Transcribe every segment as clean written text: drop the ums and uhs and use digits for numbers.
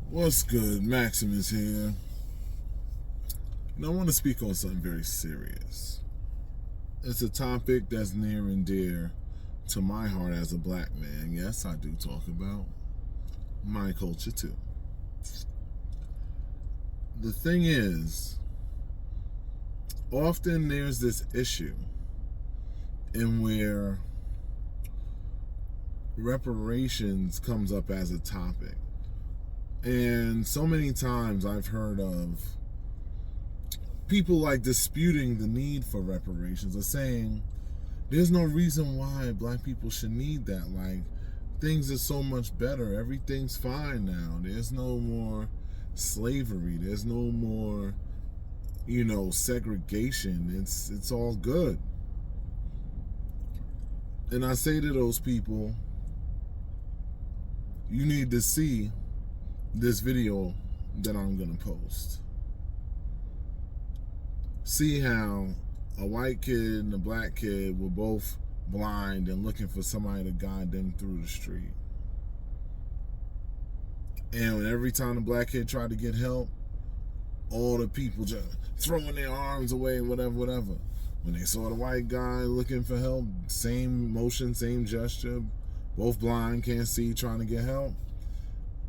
What's good? Maximus here. And I want to speak on something very serious. It's a topic that's near and dear to my heart as a black man. Yes, I do talk about my culture too. The thing is, often there's this issue in where reparations comes up as a topic. And so many times I've heard of people like disputing the need for reparations or saying there's no reason why black people should need that. Like, things are so much better. Everything's fine now. There's no more slavery. There's no more, segregation. It's all good. And I say to those people, you need to see this video that I'm going to post. See how a white kid and a black kid were both blind and looking for somebody to guide them through the street. And every time the black kid tried to get help, all the people just throwing their arms away, whatever. When they saw the white guy looking for help, same motion, same gesture, both blind, can't see, trying to get help.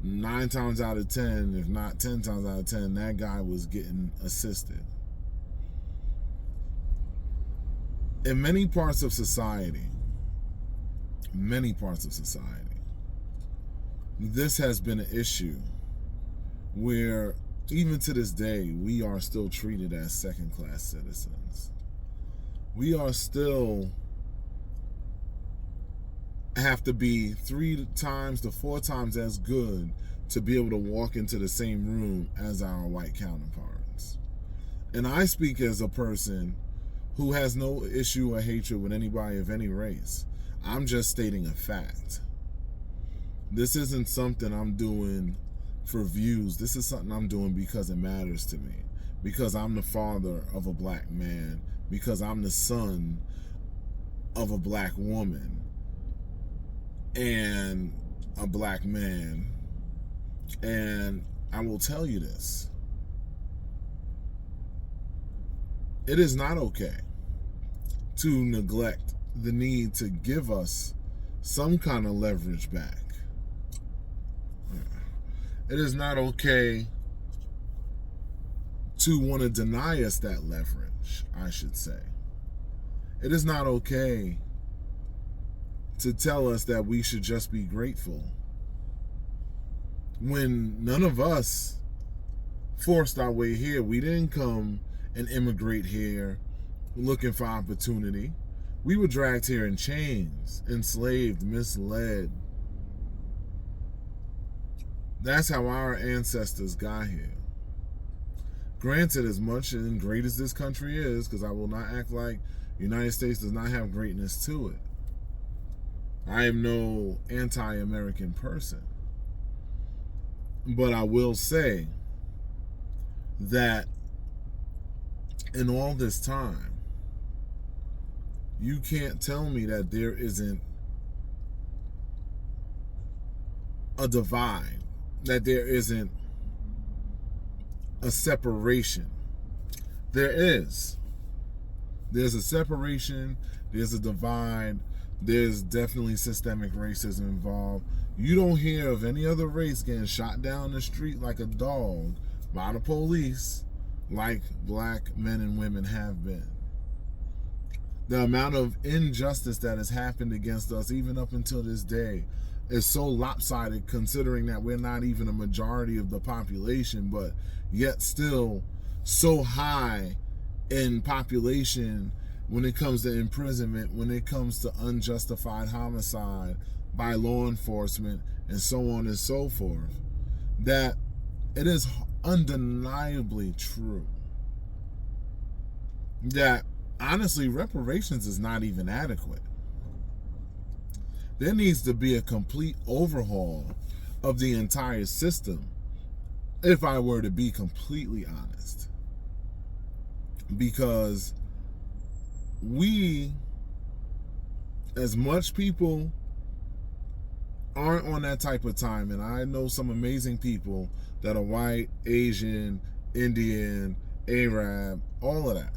9 times out of 10, if not 10 times out of 10, that guy was getting assisted. In many parts of society, this has been an issue where even to this day, we are still treated as second-class citizens. We are still have to be 3 times to 4 times as good to be able to walk into the same room as our white counterparts. And I speak as a person who has no issue or hatred with anybody of any race. I'm just stating a fact. This isn't something I'm doing for views. This is something I'm doing because it matters to me. Because I'm the father of a black man. Because I'm the son of a black woman and a black man. And I will tell you this. It is not okay to neglect the need to give us some kind of leverage back. It is not okay to want to deny us that leverage, I should say. It is not okay to tell us that we should just be grateful when none of us forced our way here. We didn't come and immigrate here looking for opportunity. We were dragged here in chains, enslaved, misled. That's how our ancestors got here. Granted, as much and great as this country is, because I will not act like the United States does not have greatness to it. I am no anti-American person. But I will say that in all this time, you can't tell me that there isn't a divide, that there isn't a separation. There is. There's a separation, there's a divide, there's definitely systemic racism involved. You don't hear of any other race getting shot down the street like a dog by the police like black men and women have been. The amount of injustice that has happened against us, even up until this day, is so lopsided, considering that we're not even a majority of the population, but yet still so high in population when it comes to imprisonment, when it comes to unjustified homicide by law enforcement, and so on and so forth, that it is undeniably true that honestly reparations is not even adequate. There needs to be a complete overhaul of the entire system, if I were to be completely honest. Because we, as much people aren't on that type of time. And I know some amazing people that are white, Asian, Indian, Arab, all of that.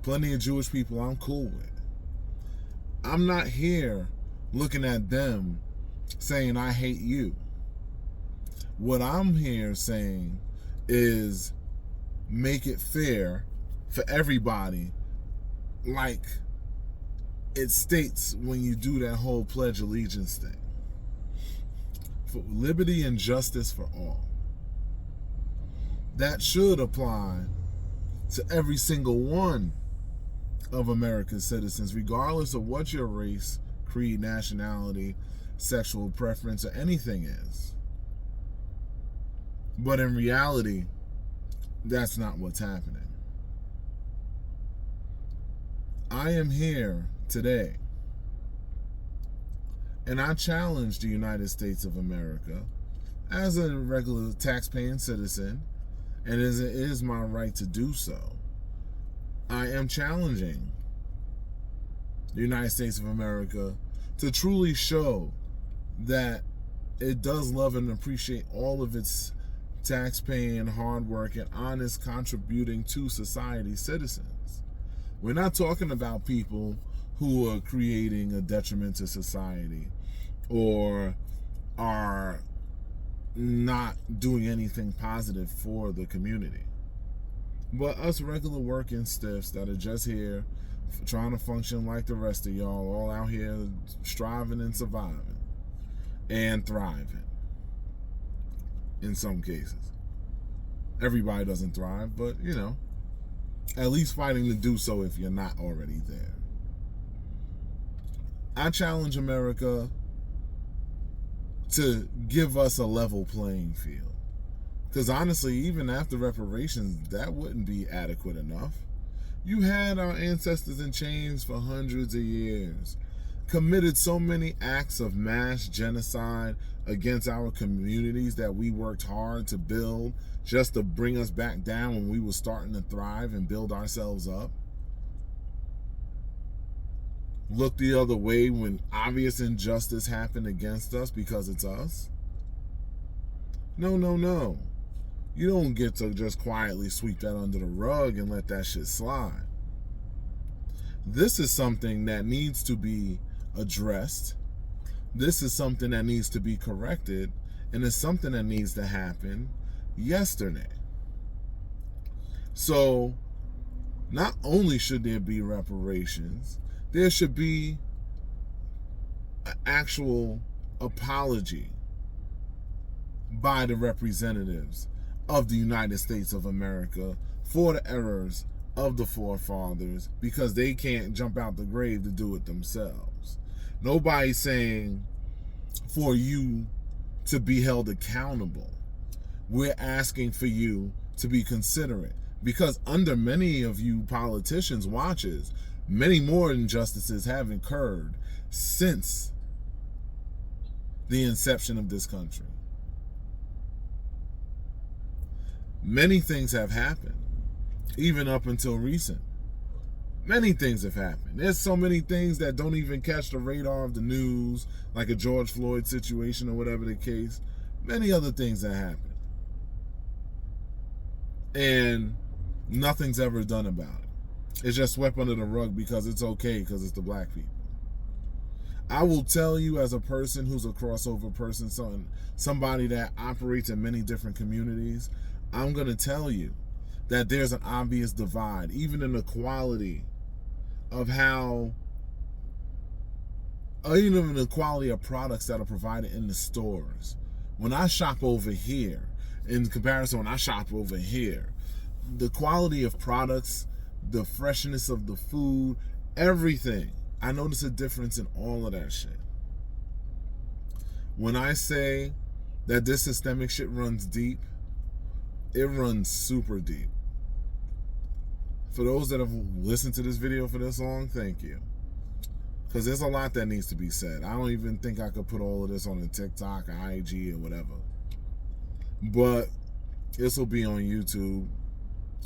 Plenty of Jewish people I'm cool with. I'm not here looking at them saying I hate you. What I'm here saying is make it fair for everybody, like it states when you do that whole Pledge Allegiance thing. For liberty and justice for all. That should apply to every single one of America's citizens, regardless of what your race, creed, nationality, sexual preference, or anything is. But in reality, that's not what's happening. I am here today, and I challenge the United States of America as a regular tax-paying citizen, and it is my right to do so. I am challenging the United States of America to truly show that it does love and appreciate all of its tax-paying, hard-working, honest, contributing to society citizens. We're not talking about people who are creating a detriment to society or are not doing anything positive for the community. But us regular working stiffs that are just here trying to function like the rest of y'all, all out here striving and surviving and thriving in some cases. Everybody doesn't thrive, but you know, at least fighting to do so if you're not already there. I challenge America to give us a level playing field. Because honestly, even after reparations, that wouldn't be adequate enough. You had our ancestors in chains for hundreds of years, committed so many acts of mass genocide against our communities that we worked hard to build just to bring us back down when we were starting to thrive and build ourselves up. Look the other way when obvious injustice happened against us because it's us. No, no, no. You don't get to just quietly sweep that under the rug and let that shit slide. This is something that needs to be addressed. This is something that needs to be corrected, and it's something that needs to happen yesterday. So, not only should there be reparations, there should be an actual apology by the representatives of the United States of America for the errors of the forefathers, because they can't jump out the grave to do it themselves. Nobody's saying for you to be held accountable. We're asking for you to be considerate, because under many of you politicians' watches, many more injustices have occurred since the inception of this country. Many things have happened, even up until recent. Many things have happened. There's so many things that don't even catch the radar of the news, like a George Floyd situation or whatever the case. Many other things that happen. And nothing's ever done about it. It's just swept under the rug because it's okay, because it's the black people. I will tell you, as a person who's a crossover person, somebody that operates in many different communities, I'm going to tell you that there's an obvious divide, even in the quality of even in the quality of products that are provided in the stores. When I shop over here, in comparison when I shop over here, the quality of products, the freshness of the food, everything, I notice a difference in all of that shit. When I say that this systemic shit runs deep, it runs super deep. For those that have listened to this video for this long, thank you. Because there's a lot that needs to be said. I don't even think I could put all of this on a TikTok or IG or whatever. But this will be on YouTube,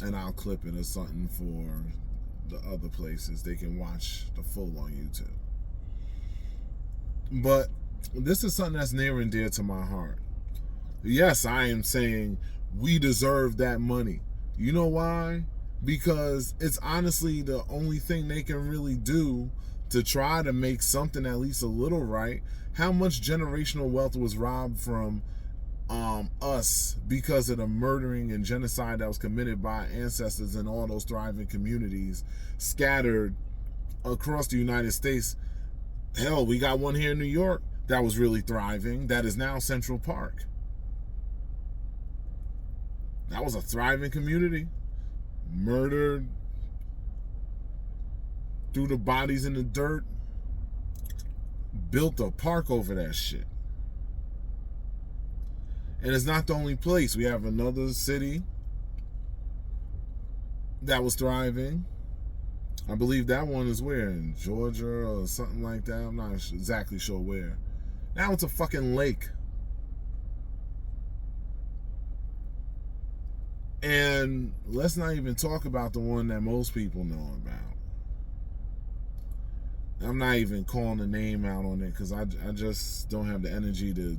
and I'll clip it or something for the other places. They can watch the full on YouTube. But this is something that's near and dear to my heart. Yes, I am saying we deserve that money. You know why? Because it's honestly the only thing they can really do to try to make something at least a little right. How much generational wealth was robbed from us because of the murdering and genocide that was committed by ancestors in all those thriving communities scattered across the United States. Hell, we got one here in New York that was really thriving, that is now Central Park. That was a thriving community. Murdered, threw the bodies in the dirt, built a park over that shit. And it's not the only place. We have another city that was thriving. I believe that one is where? In Georgia or something like that. I'm not exactly sure where. Now it's a fucking lake. And let's not even talk about the one that most people know about. I'm not even calling the name out on it because I just don't have the energy to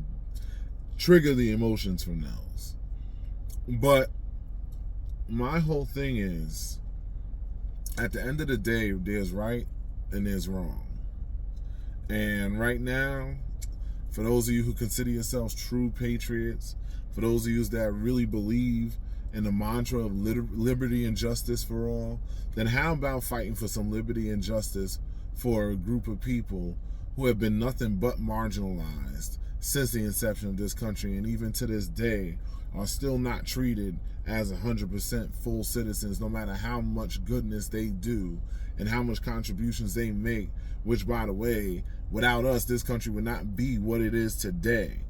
trigger the emotions from those. But my whole thing is, at the end of the day, there's right and there's wrong. And right now, for those of you who consider yourselves true patriots, for those of you that really believe in the mantra of liberty and justice for all, then how about fighting for some liberty and justice for a group of people who have been nothing but marginalized since the inception of this country, and even to this day are still not treated as 100% full citizens, no matter how much goodness they do and how much contributions they make, which, by the way, without us, this country would not be what it is today.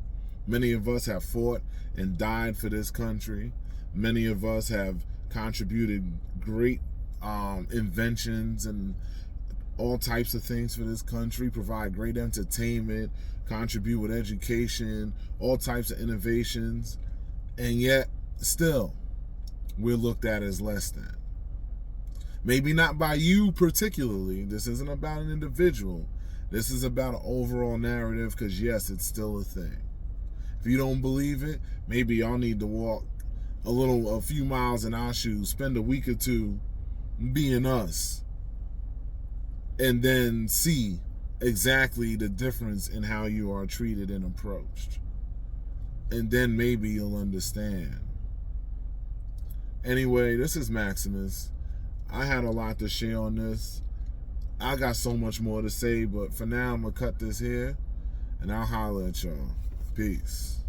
Many of us have fought and died for this country. Many of us have contributed great inventions and all types of things for this country, provide great entertainment, contribute with education, all types of innovations, and yet still we're looked at as less than. Maybe not by you particularly. This isn't about an individual. This is about an overall narrative, because yes, it's still a thing. If you don't believe it, maybe y'all need to walk a few miles in our shoes, spend a week or two being us, and then see exactly the difference in how you are treated and approached. And then maybe you'll understand. Anyway, this is Maximus. I had a lot to share on this. I got so much more to say, but for now I'm going to cut this here, and I'll holler at y'all. Peace.